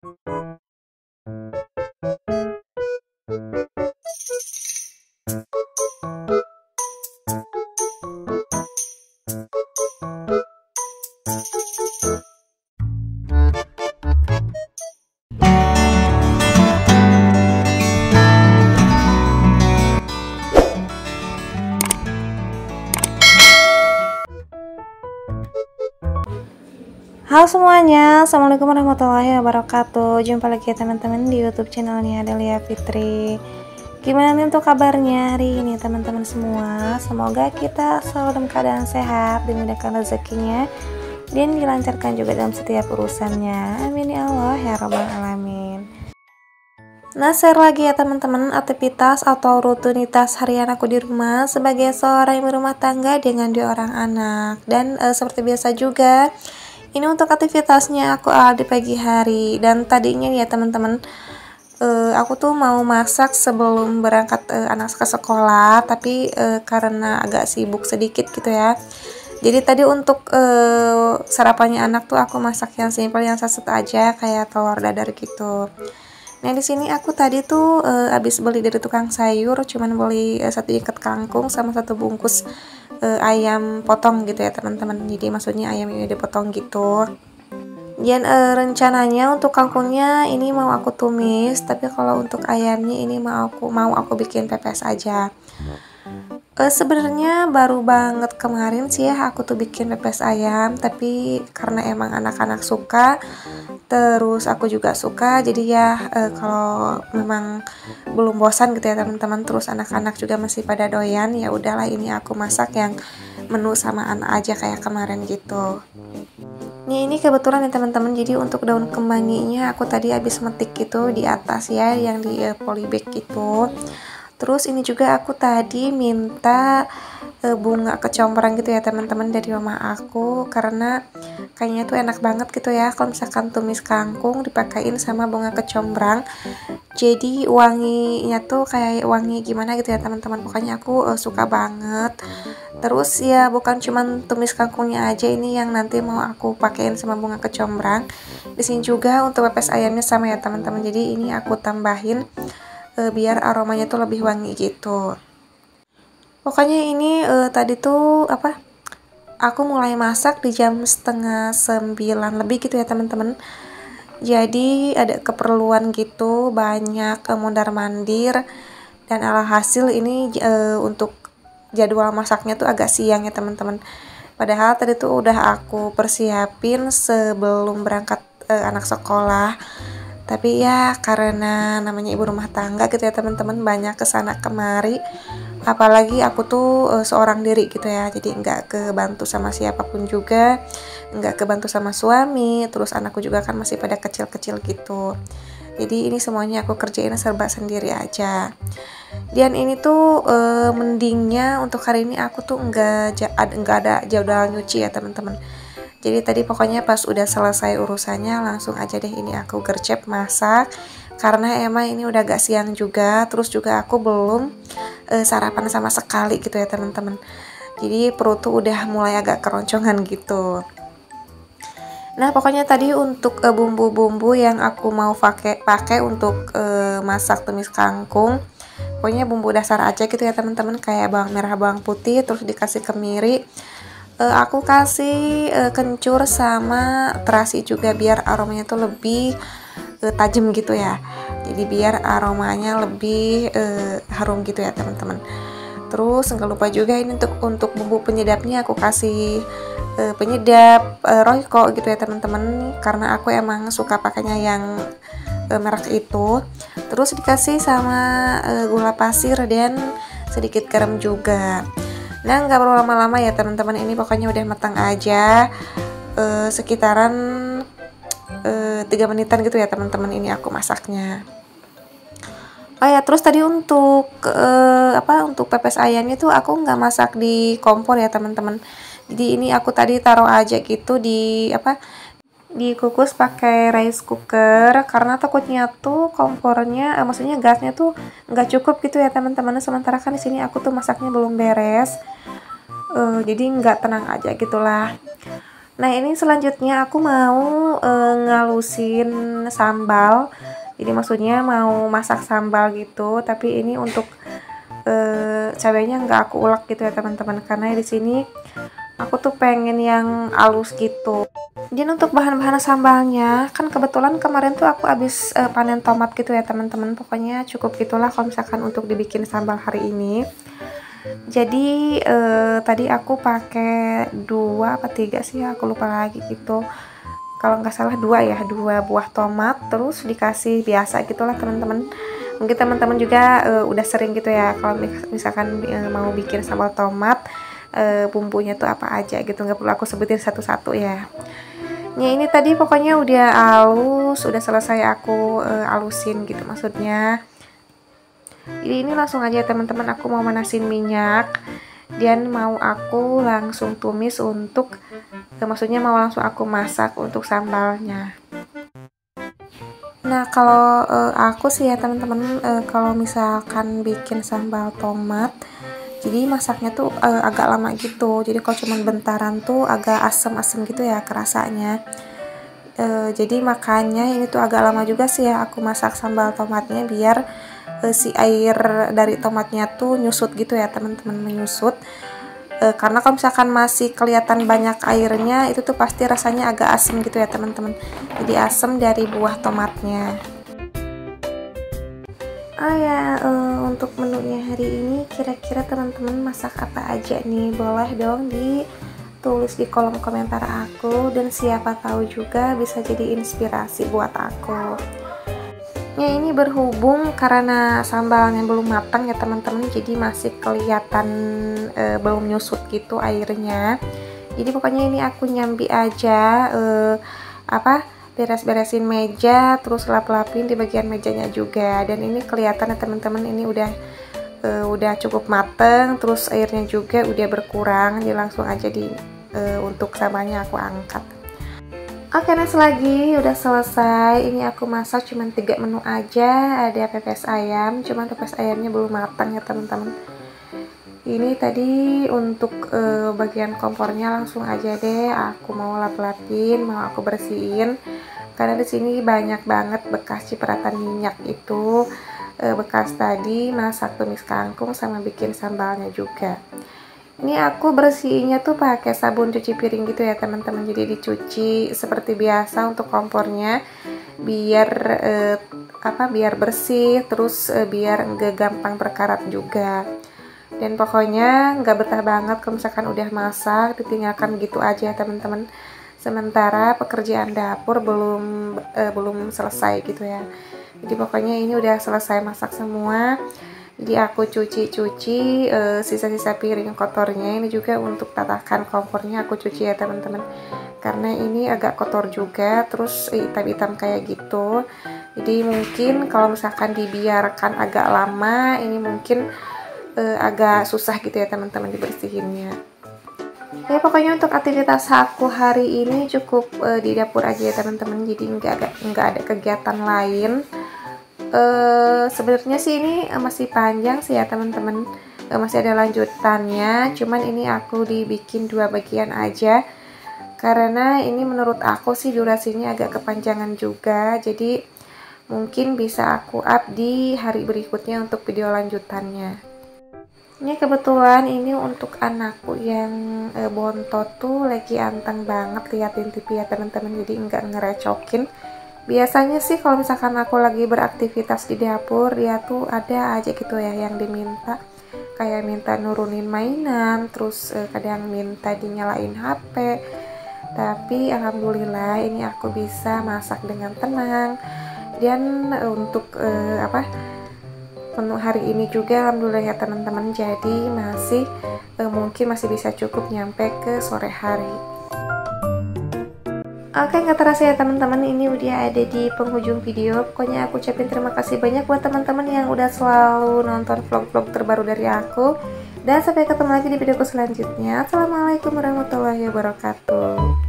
Halo semuanya, assalamualaikum warahmatullahi wabarakatuh. Jumpa lagi ya teman-teman di YouTube channelnya Adelia Fitri. Gimana nih untuk kabarnya hari ini teman-teman semua? Semoga kita selalu dalam keadaan sehat, dimudahkan rezekinya, dan dilancarkan juga dalam setiap urusannya. Amin ya Allah ya rabbal alamin. Nah, share lagi ya teman-teman aktivitas atau rutinitas harian aku di rumah sebagai seorang ibu rumah tangga dengan 2 orang anak. Dan seperti biasa juga, ini untuk aktivitasnya aku di pagi hari. Dan tadinya ya teman-teman, aku tuh mau masak sebelum berangkat anak ke sekolah, tapi karena agak sibuk sedikit gitu ya. Jadi tadi untuk sarapannya anak tuh aku masak yang simpel, yang saset aja, kayak telur dadar gitu. Nah di sini aku tadi tuh habis beli dari tukang sayur, cuman beli 1 ikat kangkung sama 1 bungkus ayam potong gitu ya teman-teman. Jadi maksudnya ayam ini dipotong gitu. Dan rencananya untuk kangkungnya ini mau aku tumis, tapi kalau untuk ayamnya ini mau aku bikin pepes aja. Sebenarnya baru banget kemarin sih ya aku tuh bikin pepes ayam, tapi karena emang anak-anak suka, terus aku juga suka, jadi ya kalau memang belum bosan gitu ya teman-teman, terus anak-anak juga masih pada doyan, ya udahlah ini aku masak yang menu samaan aja kayak kemarin gitu. Nih ini kebetulan ya teman-teman, jadi untuk daun kemanginya aku tadi habis metik gitu di atas ya, yang di polybag gitu. Terus ini juga aku tadi minta bunga kecombrang gitu ya teman-teman dari mama aku, karena kayaknya tuh enak banget gitu ya kalau misalkan tumis kangkung dipakein sama bunga kecombrang. Jadi wanginya tuh kayak wangi gimana gitu ya teman-teman, pokoknya aku suka banget. Terus ya bukan cuman tumis kangkungnya aja ini yang nanti mau aku pakein sama bunga kecombrang. Di sini juga untuk pepes ayamnya sama ya teman-teman, jadi ini aku tambahin biar aromanya tuh lebih wangi gitu. Pokoknya ini tadi tuh aku mulai masak di jam setengah 9 lebih gitu ya teman-teman. Jadi ada keperluan gitu, banyak mondar mandir, dan alhasil ini untuk jadwal masaknya tuh agak siang ya teman-teman. Padahal tadi tuh udah aku persiapin sebelum berangkat anak sekolah. Tapi ya karena namanya ibu rumah tangga gitu ya teman-teman, banyak kesana kemari, apalagi aku tuh seorang diri gitu ya, jadi nggak kebantu sama siapapun juga, nggak kebantu sama suami, terus anakku juga kan masih pada kecil-kecil gitu, jadi ini semuanya aku kerjain serba sendiri aja. Dan ini tuh mendingnya untuk hari ini aku tuh nggak ada jadwal nyuci ya teman-teman. Jadi tadi pokoknya pas udah selesai urusannya langsung aja deh ini aku gercep masak, karena emang ini udah agak siang juga, terus juga aku belum sarapan sama sekali gitu ya teman-teman. Jadi perut tuh udah mulai agak keroncongan gitu. Nah pokoknya tadi untuk bumbu-bumbu yang aku mau pakai untuk masak tumis kangkung, pokoknya bumbu dasar aja gitu ya teman-teman, kayak bawang merah, bawang putih, terus dikasih kemiri. Aku kasih kencur sama terasi juga biar aromanya tuh lebih tajam gitu ya. Jadi biar aromanya lebih harum gitu ya teman-teman. Terus nggak lupa juga ini untuk bumbu penyedapnya aku kasih penyedap Royco gitu ya teman-teman, karena aku emang suka pakainya yang merek itu. Terus dikasih sama gula pasir dan sedikit garam juga. Nah nggak perlu lama-lama ya teman-teman, ini pokoknya udah matang aja, sekitaran 3 menitan gitu ya teman-teman ini aku masaknya. Oh ya, terus tadi untuk untuk pepes ayamnya tuh aku nggak masak di kompor ya teman-teman. Jadi ini aku tadi taruh aja gitu dikukus pakai rice cooker, karena takutnya tuh kompornya maksudnya gasnya tuh nggak cukup gitu ya teman-teman. Sementara kan di sini aku tuh masaknya belum beres, jadi nggak tenang aja gitulah. Nah, ini selanjutnya aku mau ngalusin sambal. Jadi maksudnya mau masak sambal gitu, tapi ini untuk cabenya nggak aku ulek gitu ya teman-teman, karena di sini aku tuh pengen yang halus gitu. Dan untuk bahan-bahan sambalnya, kan kebetulan kemarin tuh aku habis panen tomat gitu ya teman-teman. Pokoknya cukup gitulah kalau misalkan untuk dibikin sambal hari ini. Jadi tadi aku pakai 2 apa 3 sih, aku lupa lagi gitu. Kalau nggak salah 2 ya, 2 buah tomat, terus dikasih biasa gitulah teman-teman. Mungkin teman-teman juga udah sering gitu ya kalau misalkan mau bikin sambal tomat, bumbunya tuh apa aja gitu, nggak perlu aku sebutin satu-satu ya. Ya ini tadi pokoknya udah halus, udah selesai aku halusin gitu maksudnya. Jadi ini langsung aja teman-teman, aku mau manasin minyak dan mau aku langsung tumis untuk maksudnya mau langsung aku masak untuk sambalnya. Nah, kalau aku sih ya teman-teman, kalau misalkan bikin sambal tomat, jadi masaknya tuh agak lama gitu. Jadi kalau cuman bentaran tuh agak asem-asem gitu ya kerasanya. Jadi makanya ini tuh agak lama juga sih ya aku masak sambal tomatnya, biar si air dari tomatnya tuh nyusut gitu ya teman-teman, menyusut. Karena kalau misalkan masih kelihatan banyak airnya, itu tuh pasti rasanya agak asem gitu ya teman-teman. Jadi asem dari buah tomatnya. Oh ya, untuk menunya hari ini kira-kira teman-teman masak apa aja nih? Boleh dong ditulis di kolom komentar aku, dan siapa tahu juga bisa jadi inspirasi buat aku. Ya, ini berhubung karena sambalnya belum matang ya teman-teman, jadi masih kelihatan belum nyusut gitu airnya. Jadi pokoknya ini aku nyambi aja beres-beresin meja, terus lap-lapin di bagian mejanya juga. Dan ini kelihatan ya teman-teman, ini udah cukup mateng, terus airnya juga udah berkurang. Jadi langsung aja untuk sambalnya aku angkat. Oke, nah selagi udah selesai, ini aku masak cuman 3 menu aja. Ada pepes ayam, cuman pepes ayamnya belum matang ya teman-teman. Ini tadi untuk bagian kompornya langsung aja deh aku mau lap-lapin, mau aku bersihin, karena di sini banyak banget bekas cipratan minyak itu, bekas tadi masak tumis kangkung sama bikin sambalnya juga. Ini aku bersihinnya tuh pakai sabun cuci piring gitu ya teman-teman. Jadi dicuci seperti biasa untuk kompornya, biar biar bersih, terus biar nggak gampang berkarat juga. Dan pokoknya nggak betah banget kalau misalkan udah masak ditinggalkan gitu aja teman-teman. Sementara pekerjaan dapur belum selesai gitu ya. Jadi pokoknya ini udah selesai masak semua. Jadi aku cuci sisa-sisa piring kotornya. Ini juga untuk tatakan kompornya aku cuci ya teman-teman, karena ini agak kotor juga, terus hitam-hitam kayak gitu. Jadi mungkin kalau misalkan dibiarkan agak lama, ini mungkin agak susah gitu ya teman-teman dibersihinnya. Ya pokoknya untuk aktivitas aku hari ini cukup di dapur aja ya teman-teman. Jadi nggak ada kegiatan lain. Sebenarnya sih ini masih panjang sih ya teman-teman, masih ada lanjutannya, cuman ini aku dibikin 2 bagian aja karena ini menurut aku sih durasinya agak kepanjangan juga. Jadi mungkin bisa aku up di hari berikutnya untuk video lanjutannya. Ini kebetulan ini untuk anakku yang bontot tuh lagi anteng banget liatin TV ya teman-teman, jadi nggak ngerecokin. Biasanya sih kalau misalkan aku lagi beraktivitas di dapur, dia tuh ada aja gitu ya yang diminta, kayak minta nurunin mainan, terus kadang minta dinyalain HP. Tapi alhamdulillah ini aku bisa masak dengan tenang. Dan untuk menu hari ini juga alhamdulillah ya teman-teman, jadi mungkin masih bisa cukup nyampe ke sore hari. Oke, nggak terasa ya teman-teman, ini udah ada di penghujung video. Pokoknya aku ucapin terima kasih banyak buat teman-teman yang udah selalu nonton vlog-vlog terbaru dari aku. Dan sampai ketemu lagi di videoku selanjutnya. Assalamualaikum warahmatullahi wabarakatuh.